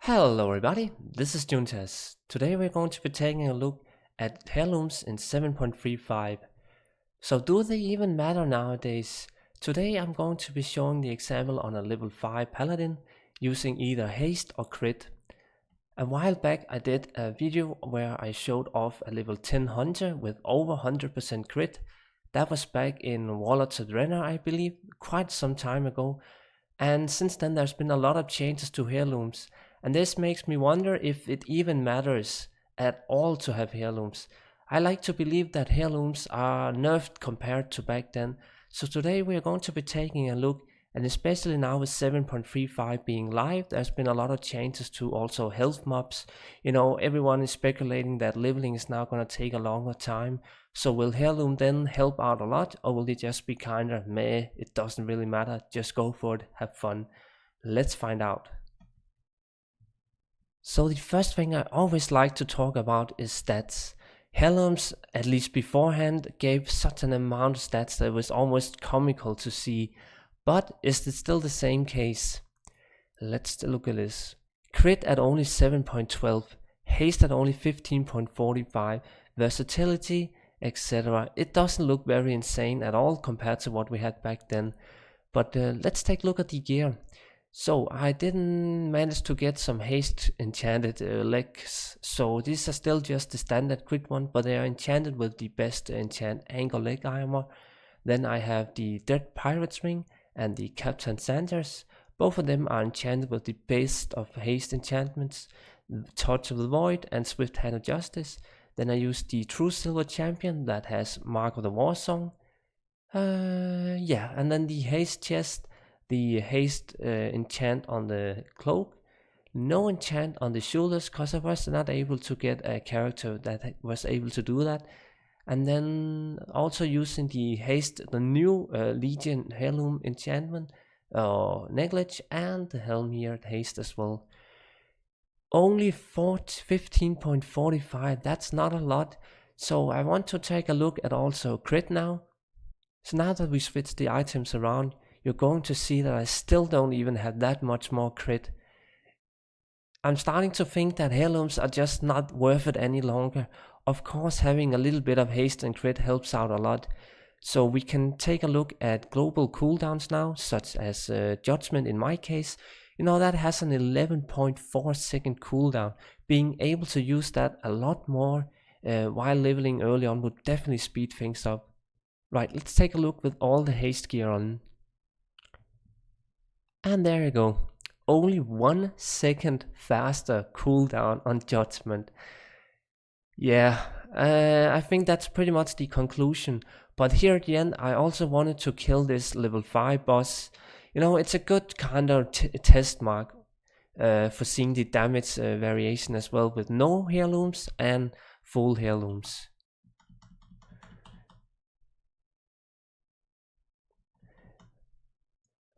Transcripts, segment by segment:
Hello everybody, this is Juntas. Today we're going to be taking a look at Heirlooms in 7.35. So do they even matter nowadays? Today I'm going to be showing the example on a level 5 paladin using either haste or crit. A while back I did a video where I showed off a level 10 hunter with over 100% crit. That was back in Warlords of Draenor, I believe, quite some time ago. And since then there's been a lot of changes to Heirlooms. And this makes me wonder if it even matters at all to have heirlooms. I like to believe that heirlooms are nerfed compared to back then. So today we are going to be taking a look, and especially now with 7.35 being live, there's been a lot of changes to also health mobs. You know, everyone is speculating that leveling is now going to take a longer time. So will heirloom then help out a lot, or will it just be kinda meh, it doesn't really matter, just go for it, have fun. Let's find out. So the first thing I always like to talk about is stats. Heirlooms, at least beforehand, gave such an amount of stats that it was almost comical to see. But is it still the same case? Let's look at this. Crit at only 7.12, haste at only 15.45, versatility, etc. It doesn't look very insane at all compared to what we had back then. But let's take a look at the gear. So I didn't manage to get some haste enchanted legs, so these are still just the standard crit one, but they are enchanted with the best enchant angle leg armor. Then I have the Dead Pirate's Ring and the Captain Sanders. Both of them are enchanted with the best of haste enchantments, Touch of the Void and Swift Hand of Justice. Then I use the True Silver Champion that has Mark of the War Song. And then the haste chest. The haste enchant on the cloak, no enchant on the shoulders because I was not able to get a character that was able to do that. And then also using the haste, the new Legion Heirloom enchantment, Neglige, and the helm here haste as well. Only 15.45, that's not a lot. So I want to take a look at also crit now. So now that we switch the items around, you're going to see that I still don't even have that much more crit. I'm starting to think that heirlooms are just not worth it any longer. Of course, having a little bit of haste and crit helps out a lot. So we can take a look at global cooldowns now, such as Judgment in my case. You know, that has an 11.4 second cooldown. Being able to use that a lot more while leveling early on would definitely speed things up. Right, let's take a look with all the haste gear on. And there you go, only 1 second faster cooldown on Judgment. Yeah, I think that's pretty much the conclusion. But here at the end, I also wanted to kill this level 5 boss. You know, it's a good kind of test mark for seeing the damage variation as well with no heirlooms and full heirlooms.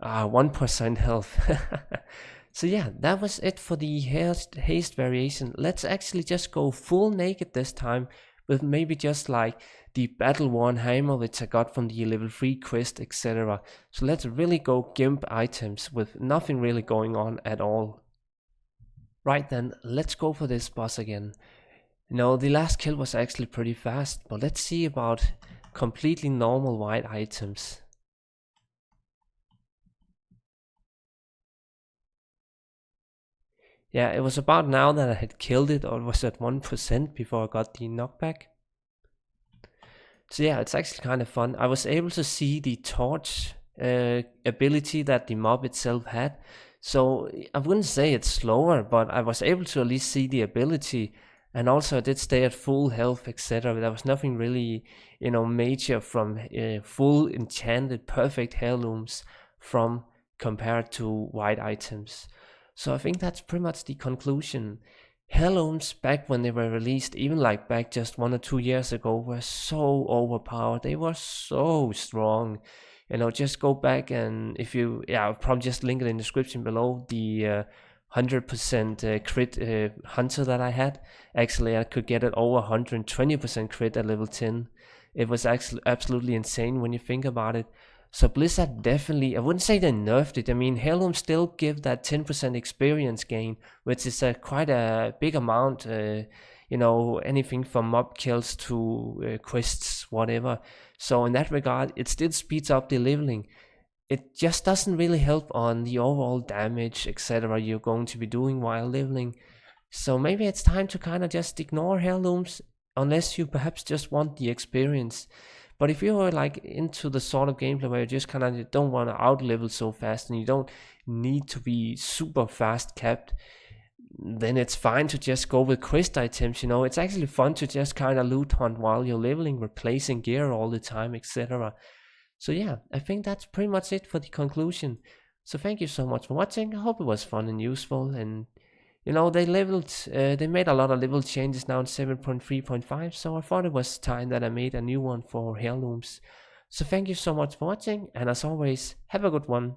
Ah, 1% health. So yeah, that was it for the haste variation. Let's actually just go full naked this time with maybe just like the battle worn hammer which I got from the level 3 quest, etc. So let's really go gimp items with nothing really going on at all. Right then, let's go for this boss again. No, the last kill was actually pretty fast, but let's see about completely normal white items. Yeah, it was about now that I had killed it, or it was at 1% before I got the knockback. So yeah, it's actually kind of fun. I was able to see the torch ability that the mob itself had. So I wouldn't say it's slower, but I was able to at least see the ability. And also I did stay at full health, etc. There was nothing really, you know, major from full enchanted perfect heirlooms from compared to white items. So I think that's pretty much the conclusion. Heirlooms back when they were released, even like back just 1 or 2 years ago, were so overpowered. They were so strong. You know, just go back and if you, I'll probably just link it in the description below, the 100% crit hunter that I had. Actually, I could get it over 120% crit at level 10. It was actually absolutely insane when you think about it. So Blizzard definitely, I wouldn't say they nerfed it. I mean, Heirloom still give that 10% experience gain, which is quite a big amount. Anything from mob kills to quests, whatever. So in that regard, it still speeds up the leveling. It just doesn't really help on the overall damage, etc. you're going to be doing while leveling. So maybe it's time to kind of just ignore Heirlooms, unless you perhaps just want the experience. But if you're like into the sort of gameplay where you just kind of don't want to out level so fast and you don't need to be super fast capped, then it's fine to just go with quest items. It's actually fun to just kind of loot hunt while you're leveling, replacing gear all the time, etc. So yeah, I think that's pretty much it for the conclusion. So thank you so much for watching. I hope it was fun and useful. And they made a lot of level changes now in 7.3.5, so I thought it was time that I made a new one for Heirlooms. So thank you so much for watching, and as always, have a good one.